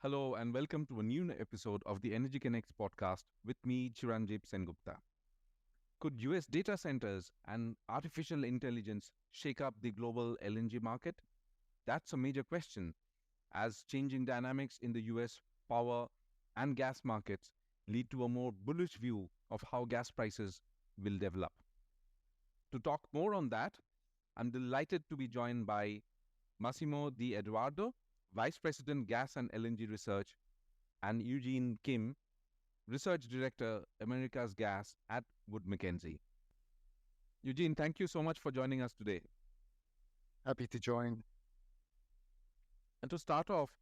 Hello and welcome to a new episode of the Energy Connects podcast with me, Chiranjib Sengupta. Could US data centers and artificial intelligence shake up the global LNG market? That's a major question, as changing dynamics in the US power and gas markets lead to a more bullish view of how gas prices will develop. To talk more on that, I'm delighted to be joined by Massimo Di Odoardo, Vice President Gas and LNG Research, and Eugene Kim, Research Director, America's Gas at Wood Mackenzie. Eugene, thank you so much for joining us today. Happy to join. And to start off,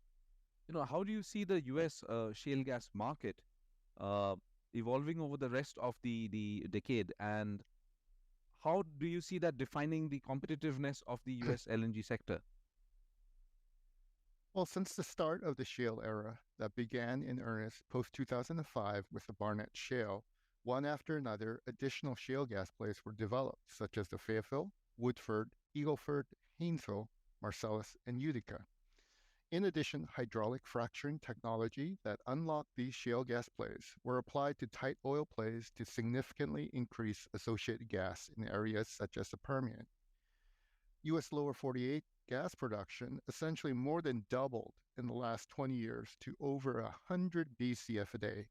how do you see the US shale gas market evolving over the rest of the decade, and how do you see that defining the competitiveness of the US LNG sector? Well, since the start of the shale era that began in earnest post-2005 with the Barnett Shale, one after another, additional shale gas plays were developed, such as the Fayetteville, Woodford, Eagleford, Haynesville, Marcellus, and Utica. In addition, hydraulic fracturing technology that unlocked these shale gas plays were applied to tight oil plays to significantly increase associated gas in areas such as the Permian. U.S. lower 48 gas production essentially more than doubled in the last 20 years to over 100 BCF a day.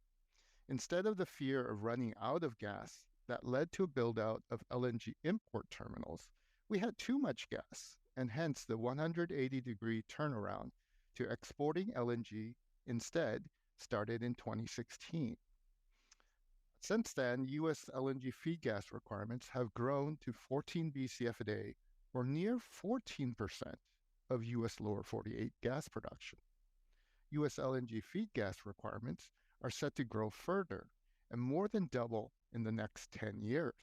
Instead of the fear of running out of gas that led to a build-out of LNG import terminals, we had too much gas, and hence the 180-degree turnaround to exporting LNG instead started in 2016. Since then, U.S. LNG feed gas requirements have grown to 14 BCF a day, or near 14% of U.S. lower 48 gas production. U.S. LNG feed gas requirements are set to grow further and more than double in the next 10 years.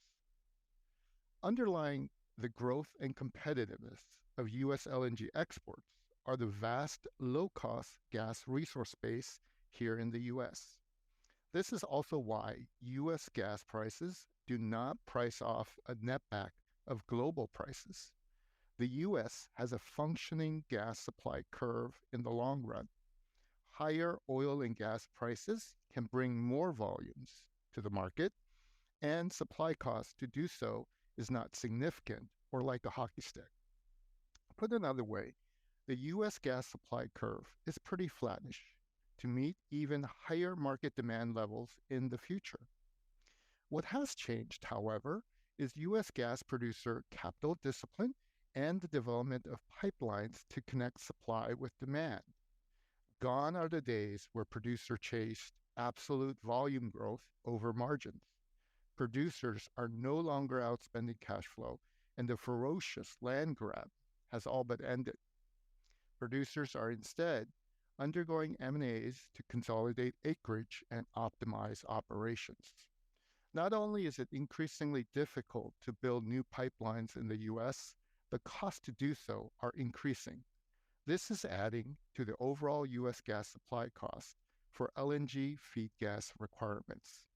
Underlying the growth and competitiveness of U.S. LNG exports are the vast low-cost gas resource base here in the U.S. This is also why U.S. gas prices do not price off a netback of global prices. The U.S. has a functioning gas supply curve in the long run. Higher oil and gas prices can bring more volumes to the market, and supply cost to do so is not significant or like a hockey stick. Put another way, the U.S. gas supply curve is pretty flattish to meet even higher market demand levels in the future. What has changed, however, is U.S. gas producer capital discipline and the development of pipelines to connect supply with demand. Gone are the days where producers chased absolute volume growth over margins. Producers are no longer outspending cash flow, and the ferocious land grab has all but ended. Producers are instead undergoing M&As to consolidate acreage and optimize operations. Not only is it increasingly difficult to build new pipelines in the U.S., the costs to do so are increasing. This is adding to the overall U.S. gas supply cost for LNG feed gas requirements.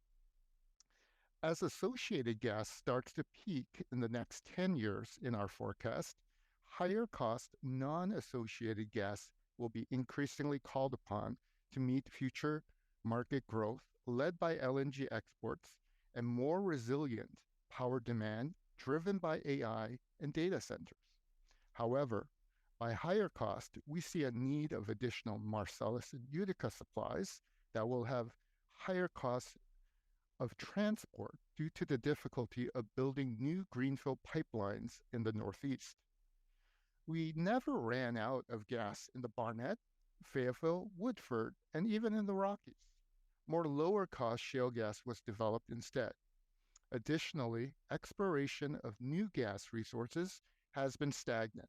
As associated gas starts to peak in the next 10 years in our forecast, higher cost non-associated gas will be increasingly called upon to meet future market growth led by LNG exports and more resilient power demand driven by AI and data centers. However, by higher cost, we see a need of additional Marcellus and Utica supplies that will have higher costs of transport due to the difficulty of building new greenfield pipelines in the Northeast. We never ran out of gas in the Barnett, Fayetteville, Woodford, and even in the Rockies. More lower-cost shale gas was developed instead. Additionally, exploration of new gas resources has been stagnant,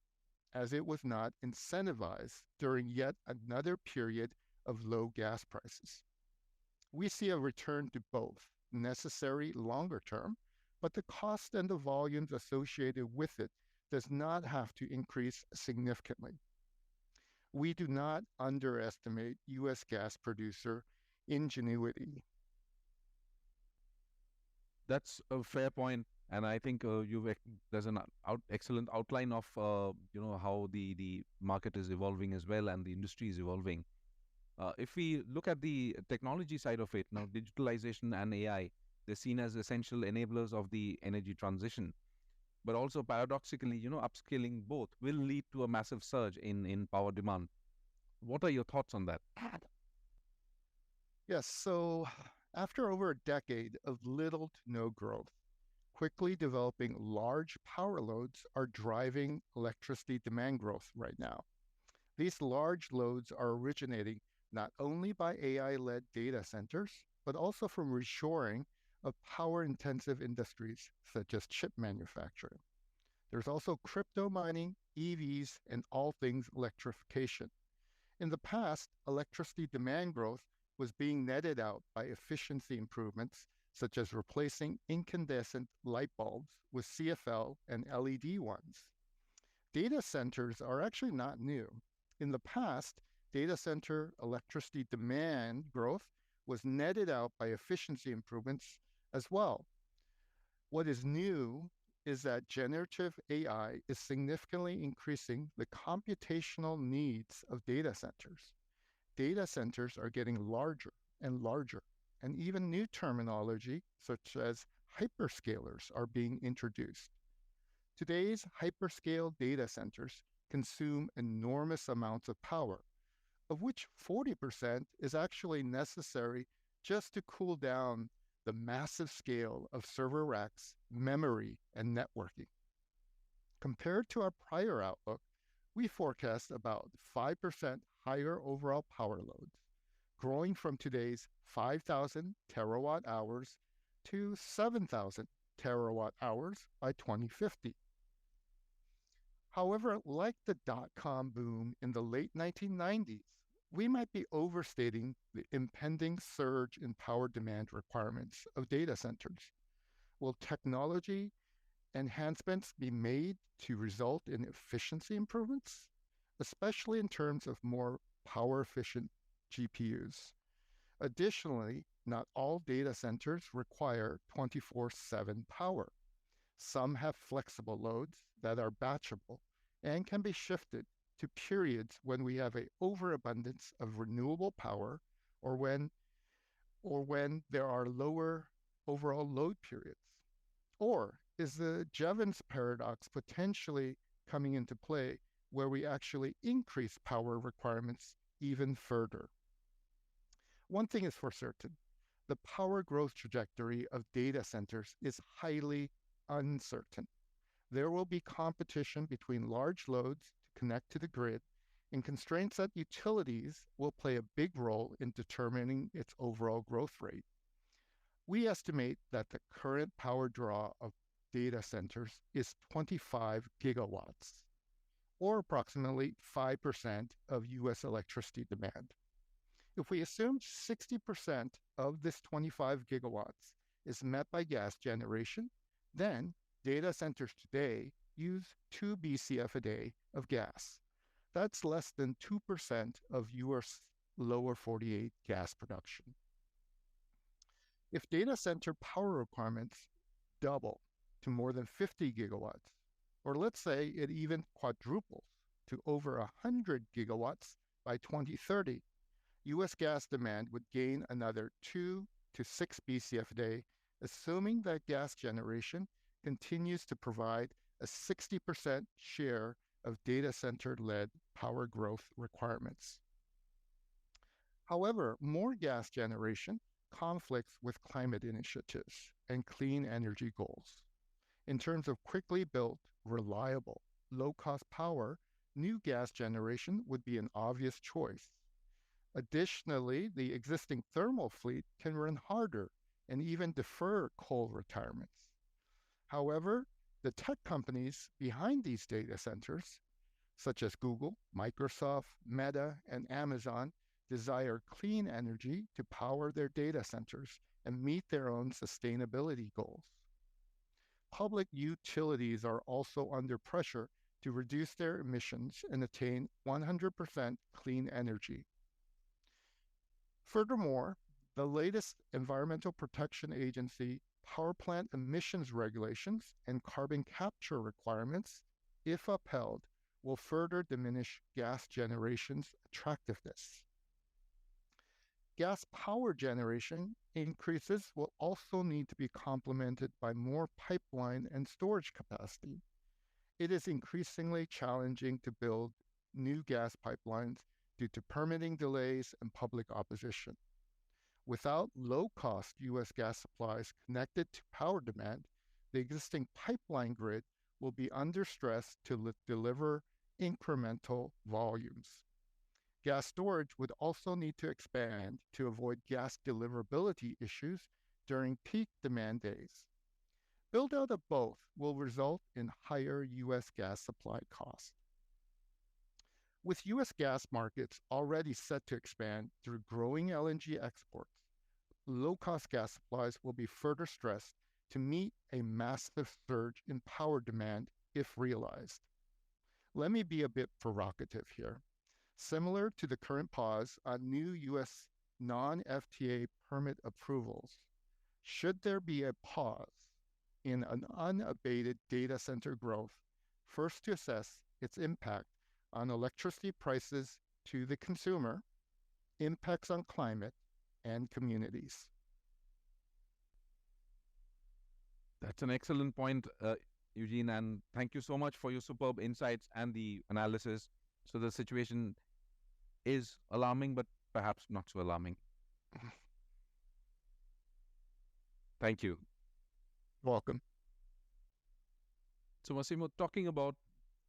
as it was not incentivized during yet another period of low gas prices. We see a return to both necessary longer term, but the cost and the volumes associated with it does not have to increase significantly. We do not underestimate U.S. gas producer ingenuity. That's a fair point, and I think there's an excellent outline of how the market is evolving as well and the industry is evolving. If we look at the technology side of it, now digitalization and AI, they're seen as essential enablers of the energy transition. But also paradoxically, upscaling both will lead to a massive surge in power demand. What are your thoughts on that? Yes, so after over a decade of little to no growth, quickly developing large power loads are driving electricity demand growth right now. These large loads are originating not only by AI led data centers, but also from reshoring of power intensive industries such as chip manufacturing. There's also crypto mining, EVs, and all things electrification. In the past, electricity demand growth was being netted out by efficiency improvements, such as replacing incandescent light bulbs with CFL and LED ones. Data centers are actually not new. In the past, data center electricity demand growth was netted out by efficiency improvements as well. What is new is that generative AI is significantly increasing the computational needs of data centers. Data centers are getting larger and larger, and even new terminology such as hyperscalers are being introduced. Today's hyperscale data centers consume enormous amounts of power, of which 40% is actually necessary just to cool down the massive scale of server racks, memory, and networking. Compared to our prior outlook, we forecast about 5% higher overall power loads, growing from today's 5,000 terawatt hours to 7,000 terawatt hours by 2050. However, like the dot-com boom in the late 1990s, we might be overstating the impending surge in power demand requirements of data centers. Will technology enhancements be made to result in efficiency improvements, especially in terms of more power efficient GPUs? Additionally, not all data centers require 24/7 power. Some have flexible loads that are batchable and can be shifted to periods when we have an overabundance of renewable power or when there are lower overall load periods. Or is the Jevons paradox potentially coming into play where we actually increase power requirements even further? One thing is for certain, the power growth trajectory of data centers is highly uncertain. There will be competition between large loads to connect to the grid, and constraints that utilities will play a big role in determining its overall growth rate. We estimate that the current power draw of data centers is 25 gigawatts, or approximately 5% of US electricity demand. If we assume 60% of this 25 gigawatts is met by gas generation, then data centers today use 2 BCF a day of gas. That's less than 2% of US lower 48 gas production. If data center power requirements double to more than 50 gigawatts, or let's say it even quadruples to over 100 gigawatts by 2030, US gas demand would gain another 2 to 6 BCF a day, assuming that gas generation continues to provide a 60% share of data center-led power growth requirements. However, more gas generation conflicts with climate initiatives and clean energy goals. In terms of quickly built, reliable, low-cost power, new gas generation would be an obvious choice. Additionally, the existing thermal fleet can run harder and even defer coal retirements. However, the tech companies behind these data centers, such as Google, Microsoft, Meta, and Amazon, desire clean energy to power their data centers and meet their own sustainability goals. Public utilities are also under pressure to reduce their emissions and attain 100% clean energy. Furthermore, the latest Environmental Protection Agency power plant emissions regulations and carbon capture requirements, if upheld, will further diminish gas generation's attractiveness. gas power generation increases will also need to be complemented by more pipeline and storage capacity. It is increasingly challenging to build new gas pipelines due to permitting delays and public opposition. Without low-cost U.S. gas supplies connected to power demand, the existing pipeline grid will be under stress to deliver incremental volumes. Gas storage would also need to expand to avoid gas deliverability issues during peak demand days. Build-out of both will result in higher U.S. gas supply costs. With U.S. gas markets already set to expand through growing LNG exports, low-cost gas supplies will be further stressed to meet a massive surge in power demand if realized. Let me be a bit provocative here. Similar to the current pause on new U.S. non-FTA permit approvals, should there be a pause in an unabated data center growth, first to assess its impact on electricity prices to the consumer, impacts on climate, and communities. That's an excellent point, Eugene, and thank you so much for your superb insights and the analysis. So the situation is alarming, but perhaps not so alarming. Thank you. Welcome. So, Massimo, talking about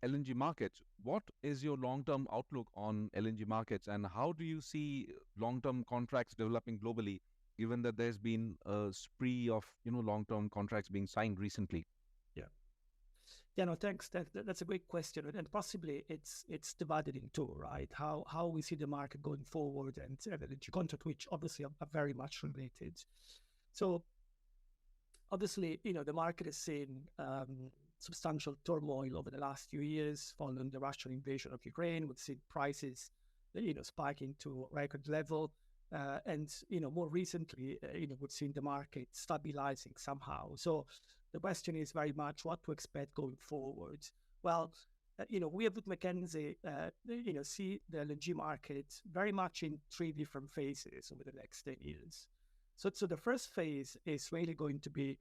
LNG markets, what is your long-term outlook on LNG markets, and how do you see long-term contracts developing globally, given that there's been a spree of long-term contracts being signed recently? Yeah, no, thanks. That's a great question, and possibly it's divided in two, right? How we see the market going forward, and LNG contract, which obviously are very much related. So obviously, the market has seen substantial turmoil over the last few years following the Russian invasion of Ukraine. We've seen prices, spiking to record level, and more recently, we've seen the market stabilizing somehow. So the question is very much what to expect going forward. Well, we at Wood Mackenzie, see the LNG market very much in three different phases over the next 10 years. So the first phase is really going to be,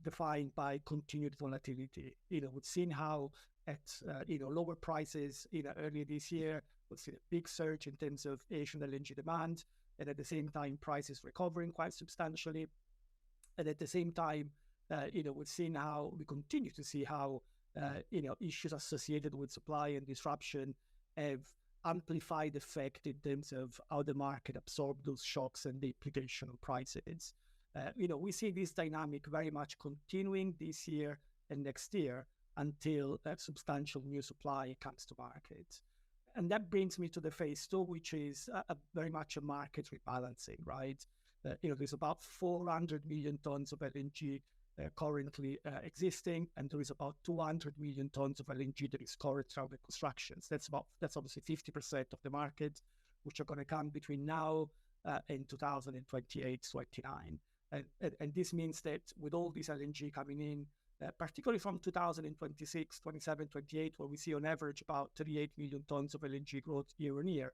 defined by continued volatility. We've seen how at, lower prices, earlier this year, we've seen a big surge in terms of Asian LNG demand, and at the same time, prices recovering quite substantially. And at the same time, we've seen how we continue to see how, issues associated with supply and disruption have amplified effect in terms of how the market absorbed those shocks and the implication on prices. We see this dynamic very much continuing this year and next year until that substantial new supply comes to market. And that brings me to the phase two, which is very much a market rebalancing, right? There's about 400 million tons of LNG currently existing, and there is about 200 million tons of LNG that is currently under construction. So that's obviously 50% of the market, which are going to come between now and 2028, 29. And this means that with all this LNG coming in, particularly from 2026, 27, 28, where we see on average about 38 million tons of LNG growth year on year,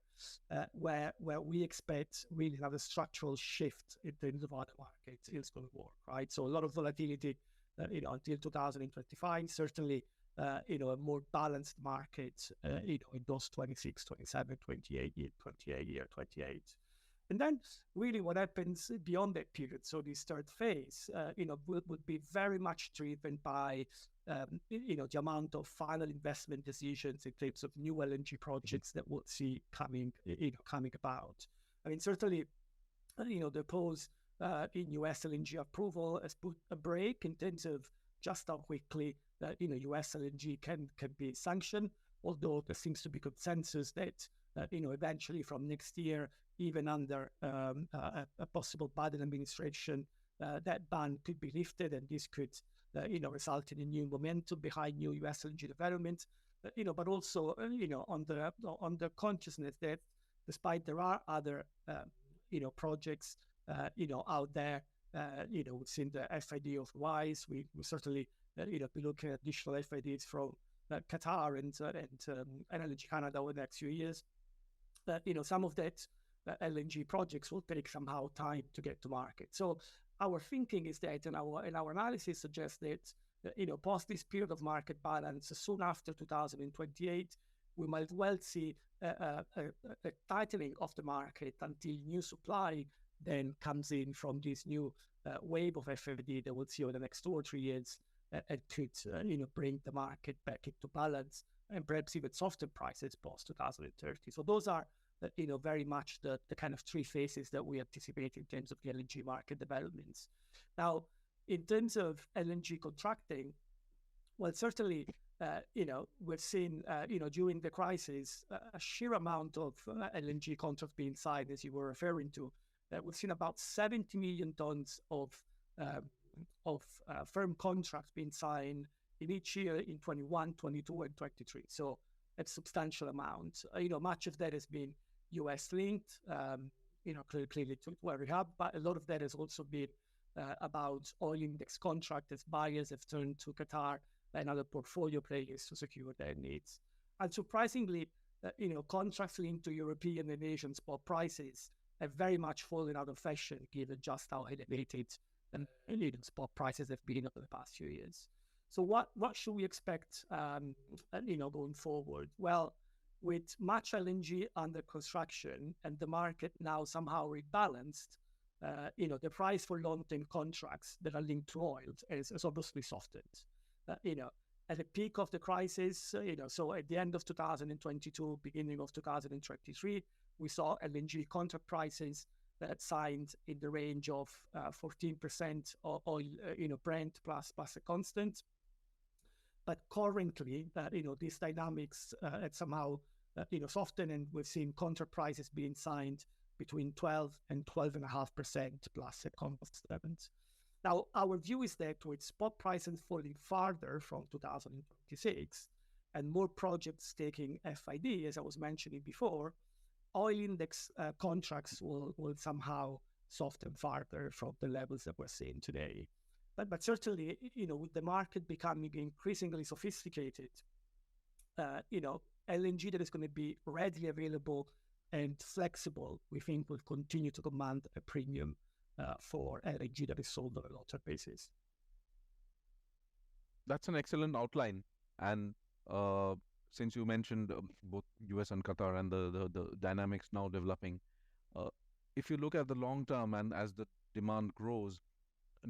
where we expect really another structural shift in terms of how the market is going to work, right? So a lot of volatility, until 2025, certainly, a more balanced market, in those 26, 27, 28, 28. And then really what happens beyond that period, so this third phase, would be very much driven by, the amount of final investment decisions in terms of new LNG projects that we'll see coming about. I mean, certainly, the pause in US LNG approval has put a break in terms of just how quickly, US LNG can be sanctioned, although there seems to be consensus that, eventually from next year, even under a possible Biden administration, that ban could be lifted, and this could, result in a new momentum behind new US LNG development. But also, on the consciousness that despite there are other, projects, out there, we've seen the FID of WISE. We certainly, be looking at additional FIDs from Qatar and LNG Canada over the next few years. Some of that LNG projects will take somehow time to get to market. So our thinking is that, and our analysis suggests that, post this period of market balance, soon after 2028, we might well see a tightening of the market until new supply then comes in from this new wave of FID that we'll see over the next 2 or 3 years, and could bring the market back into balance and perhaps even soften prices post 2030. So those are very much the kind of 3 phases that we anticipate in terms of the LNG market developments. Now, in terms of LNG contracting, well, certainly, we've seen, during the crisis, a sheer amount of LNG contracts being signed, as you were referring to. We've seen about 70 million tons of firm contracts being signed in each year in 21, 22, and 23. So a substantial amount. Much of that has been US linked, clearly to where we have, but a lot of that has also been about oil index contract as buyers have turned to Qatar and other portfolio players to secure their needs. And surprisingly, contracts linked to European and Asian spot prices have very much fallen out of fashion, given just how elevated spot prices have been over the past few years. So what should we expect, going forward? Well, with much LNG under construction and the market now somehow rebalanced, the price for long-term contracts that are linked to oil is obviously softened. At the peak of the crisis, so at the end of 2022, beginning of 2023, we saw LNG contract prices that signed in the range of 14% oil, Brent plus a constant. But currently, these dynamics had somehow, softened, and we've seen contract prices being signed between 12 and 12.5% plus a constant. Now, our view is that with spot prices falling farther from 2026 and more projects taking FID, as I was mentioning before, oil index contracts will somehow soften farther from the levels that we're seeing today. But certainly, with the market becoming increasingly sophisticated, LNG that is going to be readily available and flexible, we think will continue to command a premium for LNG that is sold on a long-term basis. That's an excellent outline. And since you mentioned both US and Qatar and the dynamics now developing, if you look at the long term and as the demand grows,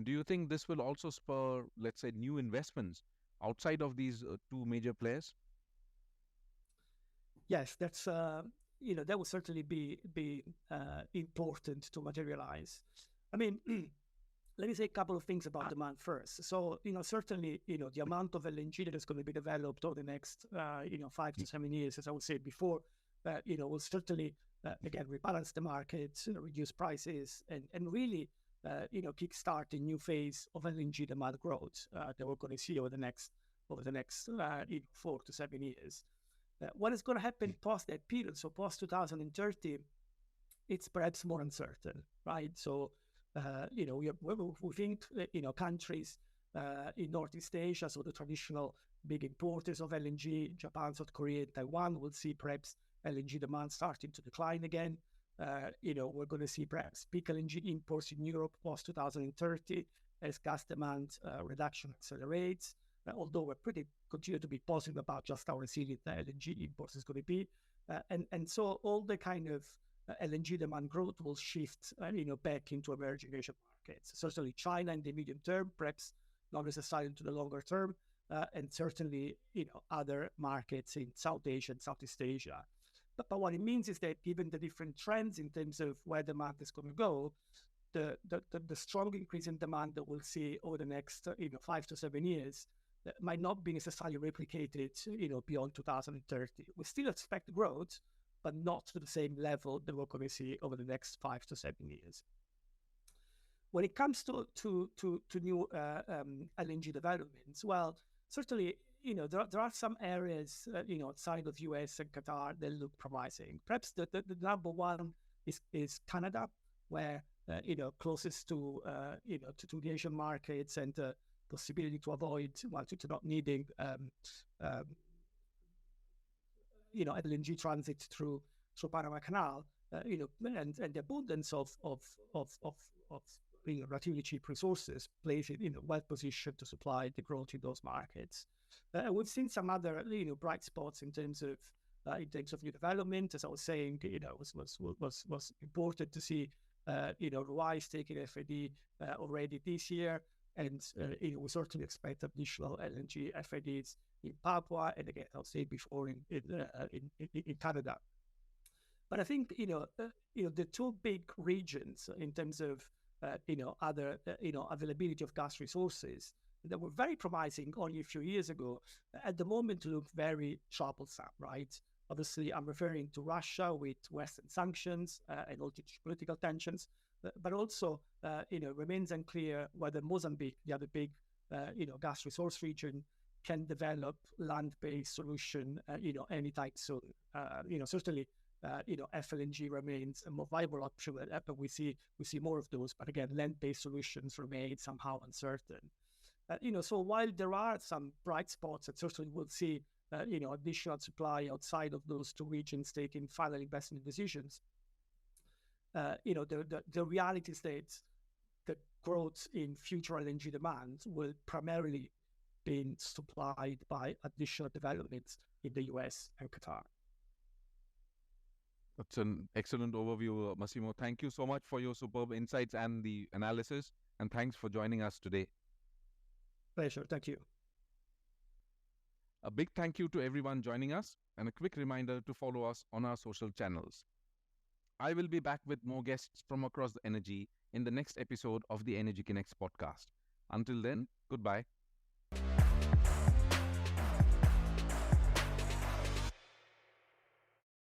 do you think this will also spur, let's say, new investments outside of these 2 major players? Yes, that's that will certainly be important to materialize. I mean, let me say a couple of things about demand first. So, certainly, the amount of LNG that is going to be developed over the next, 5 to 7 years, as I was saying before, will certainly, again, rebalance the market, reduce prices, and really, kickstart a new phase of LNG demand growth that we're going to see over the next 4 to 7 years. What is going to happen post that period, so post 2030, it's perhaps more uncertain, right? So, we think that, countries in Northeast Asia, so the traditional big importers of LNG, Japan, South Korea, Taiwan, will see perhaps LNG demand starting to decline again. We're going to see perhaps peak LNG imports in Europe post 2030 as gas demand reduction accelerates. Although we're continue to be positive about just how resilient the LNG imports is going to be. And so all the kind of LNG demand growth will shift, back into emerging Asian markets. Certainly China in the medium term, perhaps not necessarily into the longer term, and certainly, other markets in South Asia and Southeast Asia. But what it means is that given the different trends in terms of where demand is going to go, the strong increase in demand that we'll see over the next 5 to 7 years might not be necessarily replicated beyond 2030. We still expect growth, but not to the same level that we're going to see over the next 5 to 7 years. When it comes to new LNG developments, well, certainly there are some areas outside of US and Qatar that look promising. Perhaps the number one is Canada, where closest to the Asian markets and the possibility to avoid to not needing LNG transit through Panama Canal. and the abundance of relatively cheap resources place it well positioned to supply the growth in those markets. We've seen some other bright spots in terms of new development. As I was saying, was important to see Ruwais taking FID already this year, and we certainly expect additional LNG FIDs in Papua, and again, I'll say before in Canada. But I think the two big regions in terms of other availability of gas resources that were very promising only a few years ago, at the moment look very troublesome, right? Obviously, I'm referring to Russia with Western sanctions and all the political tensions, but also remains unclear whether Mozambique, the other big gas resource region, can develop land-based solution anytime soon. Certainly. FLNG remains a more viable option, but we see more of those. But again, land-based solutions remain somehow uncertain. So while there are some bright spots, and certainly we'll see additional supply outside of those two regions taking final investment decisions. The reality is that the growth in future LNG demand will primarily be supplied by additional developments in the US and Qatar. That's an excellent overview, Massimo. Thank you so much for your superb insights and the analysis. And thanks for joining us today. Pleasure. Thank you. A big thank you to everyone joining us, and a quick reminder to follow us on our social channels. I will be back with more guests from across the energy in the next episode of the Energy Connects podcast. Until then, goodbye.